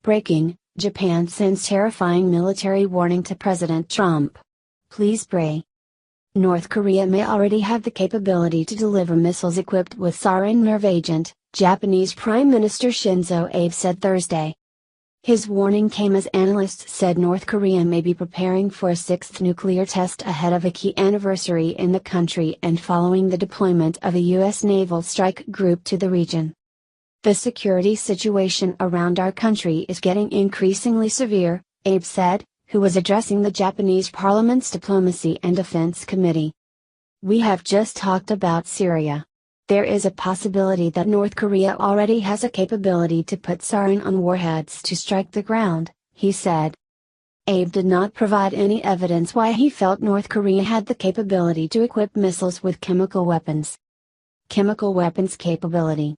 Breaking: Japan sends terrifying military warning to President Trump. Please pray. North Korea may already have the capability to deliver missiles equipped with sarin nerve agent, Japanese Prime Minister Shinzo Abe said Thursday. His warning came as analysts said North Korea may be preparing for a sixth nuclear test ahead of a key anniversary in the country and following the deployment of a U.S. naval strike group to the region. The security situation around our country is getting increasingly severe, Abe said, who was addressing the Japanese Parliament's Diplomacy and Defense Committee. We have just talked about Syria. There is a possibility that North Korea already has a capability to put sarin on warheads to strike the ground, he said. Abe did not provide any evidence why he felt North Korea had the capability to equip missiles with chemical weapons. Chemical weapons capability.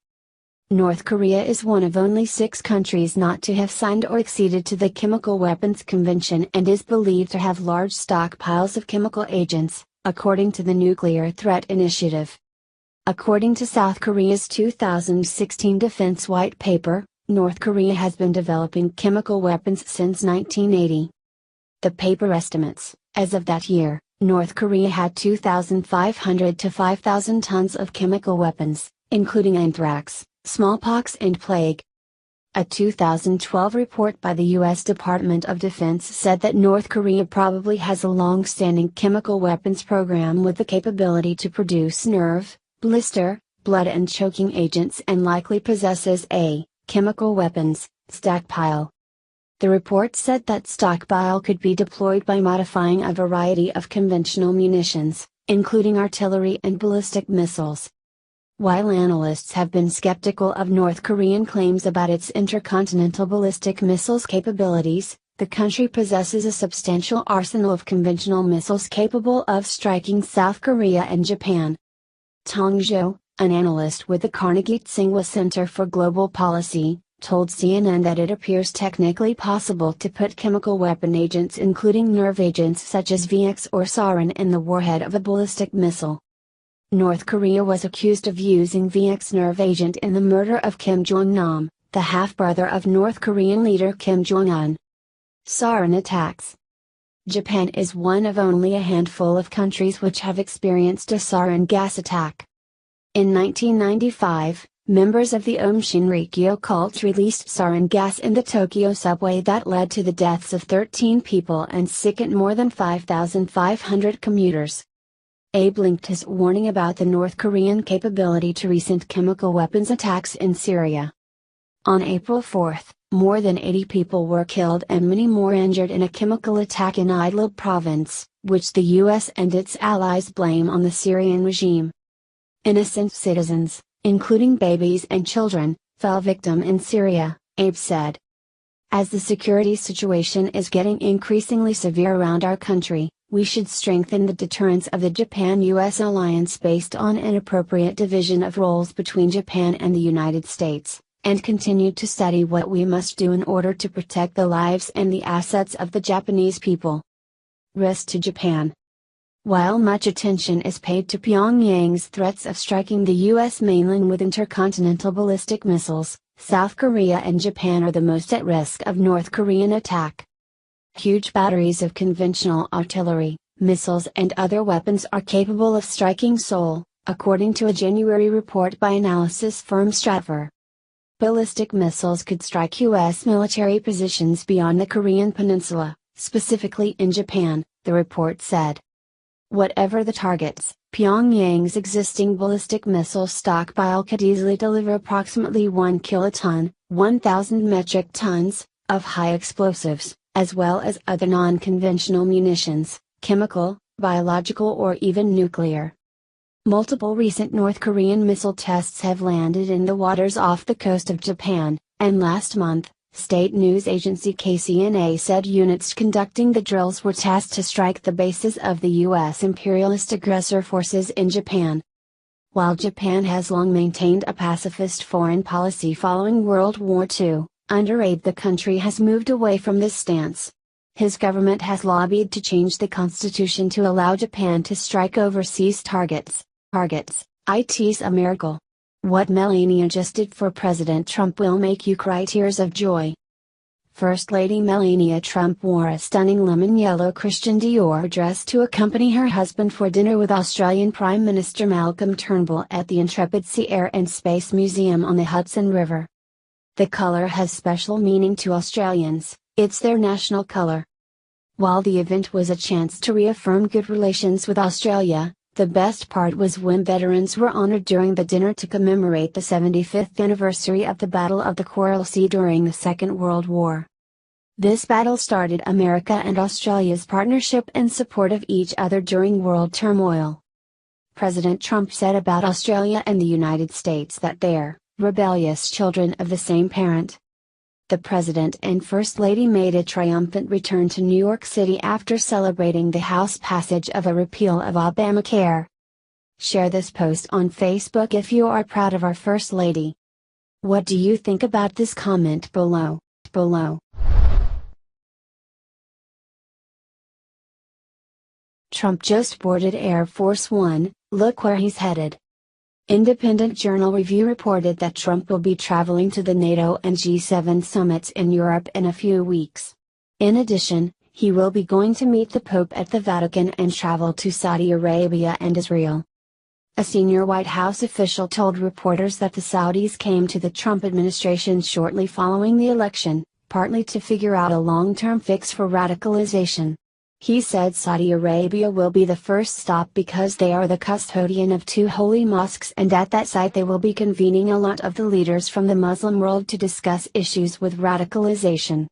North Korea is one of only 6 countries not to have signed or acceded to the Chemical Weapons Convention and is believed to have large stockpiles of chemical agents, according to the Nuclear Threat Initiative. According to South Korea's 2016 Defense White Paper, North Korea has been developing chemical weapons since 1980. The paper estimates, as of that year, North Korea had 2,500 to 5,000 tons of chemical weapons, including anthrax, smallpox and plague. A 2012 report by the U.S. Department of Defense said that North Korea probably has a long-standing chemical weapons program with the capability to produce nerve, blister, blood and choking agents and likely possesses a chemical weapons stockpile. The report said that stockpile could be deployed by modifying a variety of conventional munitions, including artillery and ballistic missiles. While analysts have been skeptical of North Korean claims about its intercontinental ballistic missiles capabilities, the country possesses a substantial arsenal of conventional missiles capable of striking South Korea and Japan. Tong Zhou, an analyst with the Carnegie Tsinghua Center for Global Policy, told CNN that it appears technically possible to put chemical weapon agents including nerve agents such as VX or sarin in the warhead of a ballistic missile. North Korea was accused of using VX nerve agent in the murder of Kim Jong-nam, the half-brother of North Korean leader Kim Jong-un. Sarin attacks. Japan is one of only a handful of countries which have experienced a sarin gas attack. In 1995, members of the Aum Shinrikyo cult released sarin gas in the Tokyo subway that led to the deaths of 13 people and sickened more than 5,500 commuters. Abe linked his warning about the North Korean capability to recent chemical weapons attacks in Syria. On April 4, more than 80 people were killed and many more injured in a chemical attack in Idlib province, which the U.S. and its allies blame on the Syrian regime. Innocent citizens, including babies and children, fell victim in Syria, Abe said. As the security situation is getting increasingly severe around our country, we should strengthen the deterrence of the Japan-US alliance based on an appropriate division of roles between Japan and the United States, and continue to study what we must do in order to protect the lives and the assets of the Japanese people. Risk to Japan. While much attention is paid to Pyongyang's threats of striking the U.S. mainland with intercontinental ballistic missiles, South Korea and Japan are the most at risk of North Korean attack. Huge batteries of conventional artillery, missiles and other weapons are capable of striking Seoul, according to a January report by analysis firm Stratfor. Ballistic missiles could strike U.S. military positions beyond the Korean peninsula, specifically in Japan, the report said. Whatever the targets, Pyongyang's existing ballistic missile stockpile could easily deliver approximately 1 kiloton, 1,000 metric tons, of high explosives, as well as other non-conventional munitions, chemical, biological or even nuclear. Multiple recent North Korean missile tests have landed in the waters off the coast of Japan, and last month, state news agency KCNA said units conducting the drills were tasked to strike the bases of the U.S. imperialist aggressor forces in Japan. While Japan has long maintained a pacifist foreign policy following World War II, under Abe the country has moved away from this stance. His government has lobbied to change the constitution to allow Japan to strike overseas targets. It's a miracle. What Melania just did for President Trump will make you cry tears of joy. First Lady Melania Trump wore a stunning lemon yellow Christian Dior dress to accompany her husband for dinner with Australian Prime Minister Malcolm Turnbull at the Intrepid Sea Air and Space Museum on the Hudson River. The color has special meaning to Australians, it's their national color. While the event was a chance to reaffirm good relations with Australia, the best part was when veterans were honored during the dinner to commemorate the 75th anniversary of the Battle of the Coral Sea during the Second World War. This battle started America and Australia's partnership and support of each other during world turmoil. President Trump said about Australia and the United States that they're rebellious children of the same parent. The President and First Lady made a triumphant return to New York City after celebrating the House passage of a repeal of Obamacare. Share this post on Facebook if you are proud of our First Lady. What do you think about this? Comment below. Trump just boarded Air Force One, look where he's headed. Independent Journal Review reported that Trump will be traveling to the NATO and G7 summits in Europe in a few weeks. In addition, he will be going to meet the Pope at the Vatican and travel to Saudi Arabia and Israel. A senior White House official told reporters that the Saudis came to the Trump administration shortly following the election, partly to figure out a long-term fix for radicalization. He said Saudi Arabia will be the first stop because they are the custodian of two holy mosques, and at that site they will be convening a lot of the leaders from the Muslim world to discuss issues with radicalization.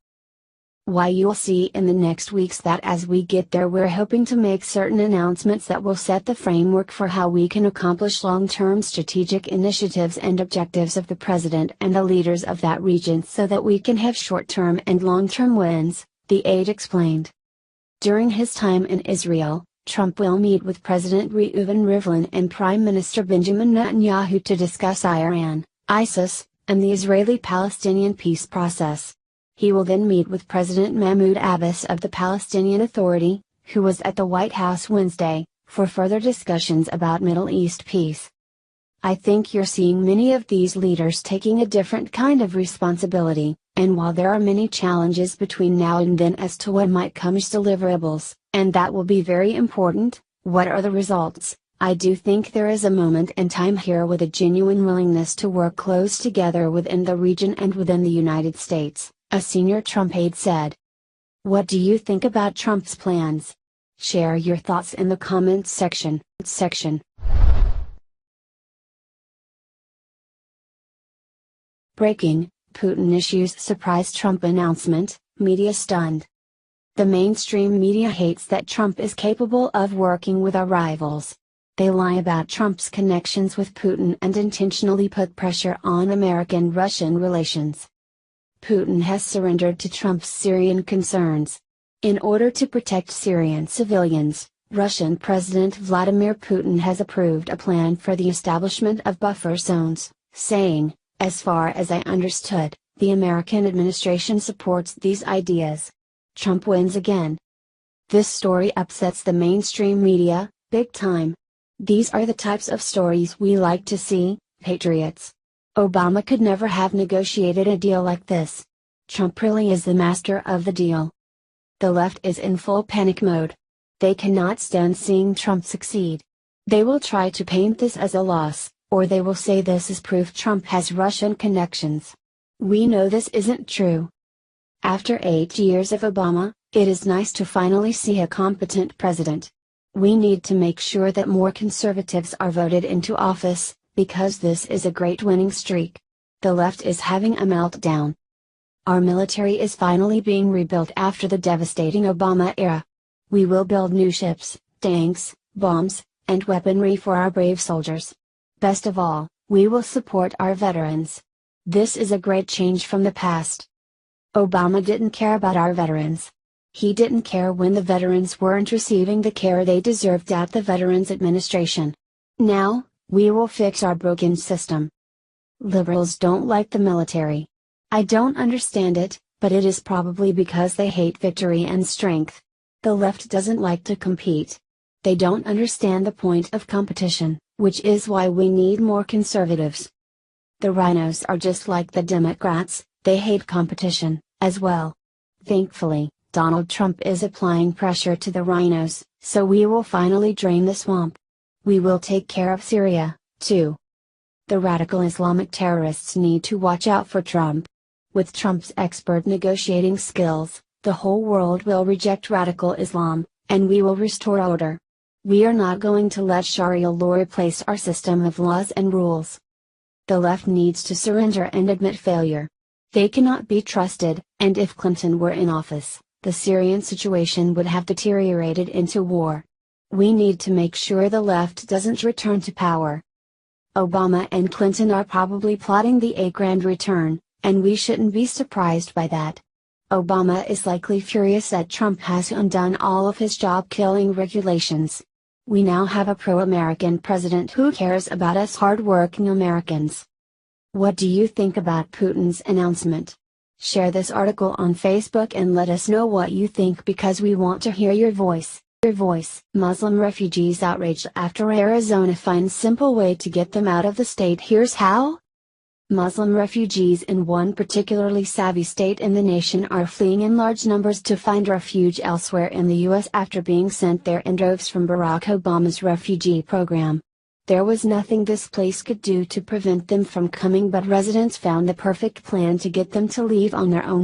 Why, you'll see in the next weeks that as we get there we're hoping to make certain announcements that will set the framework for how we can accomplish long-term strategic initiatives and objectives of the President and the leaders of that region so that we can have short-term and long-term wins, the aide explained. During his time in Israel, Trump will meet with President Reuven Rivlin and Prime Minister Benjamin Netanyahu to discuss Iran, ISIS, and the Israeli-Palestinian peace process. He will then meet with President Mahmoud Abbas of the Palestinian Authority, who was at the White House Wednesday, for further discussions about Middle East peace. I think you're seeing many of these leaders taking a different kind of responsibility, and while there are many challenges between now and then as to what might come as deliverables, and that will be very important, what are the results, I do think there is a moment in time here with a genuine willingness to work close together within the region and within the United States, a senior Trump aide said. What do you think about Trump's plans? Share your thoughts in the comments section. Breaking: Putin issues surprise Trump announcement, media stunned. The mainstream media hates that Trump is capable of working with our rivals. They lie about Trump's connections with Putin and intentionally put pressure on American-Russian relations. Putin has surrendered to Trump's Syrian concerns. In order to protect Syrian civilians, Russian President Vladimir Putin has approved a plan for the establishment of buffer zones, saying, "As far as I understood, the American administration supports these ideas." Trump wins again. This story upsets the mainstream media, big time. These are the types of stories we like to see, patriots. Obama could never have negotiated a deal like this. Trump really is the master of the deal. The left is in full panic mode. They cannot stand seeing Trump succeed. They will try to paint this as a loss, or they will say this is proof Trump has Russian connections. We know this isn't true. After 8 years of Obama, it is nice to finally see a competent president. We need to make sure that more conservatives are voted into office, because this is a great winning streak. The left is having a meltdown. Our military is finally being rebuilt after the devastating Obama era. We will build new ships, tanks, bombs, and weaponry for our brave soldiers. Best of all, we will support our veterans. This is a great change from the past. Obama didn't care about our veterans. He didn't care when the veterans weren't receiving the care they deserved at the Veterans Administration. Now, we will fix our broken system. Liberals don't like the military. I don't understand it, but it is probably because they hate victory and strength. The left doesn't like to compete. They don't understand the point of competition, which is why we need more conservatives. The rhinos are just like the Democrats, they hate competition, as well. Thankfully, Donald Trump is applying pressure to the rhinos, so we will finally drain the swamp. We will take care of Syria, too. The radical Islamic terrorists need to watch out for Trump. With Trump's expert negotiating skills, the whole world will reject radical Islam, and we will restore order. We are not going to let Sharia law replace our system of laws and rules. The left needs to surrender and admit failure. They cannot be trusted, and if Clinton were in office, the Syrian situation would have deteriorated into war. We need to make sure the left doesn't return to power. Obama and Clinton are probably plotting the A grand return, and we shouldn't be surprised by that. Obama is likely furious that Trump has undone all of his job-killing regulations. We now have a pro-American president who cares about us hard-working Americans. What do you think about Putin's announcement? Share this article on Facebook and let us know what you think because we want to hear your voice. Muslim refugees outraged after Arizona finds simple way to get them out of the state. Here's how. Muslim refugees in one particularly savvy state in the nation are fleeing in large numbers to find refuge elsewhere in the U.S. after being sent there in droves from Barack Obama's refugee program. There was nothing this place could do to prevent them from coming, but residents found the perfect plan to get them to leave on their own.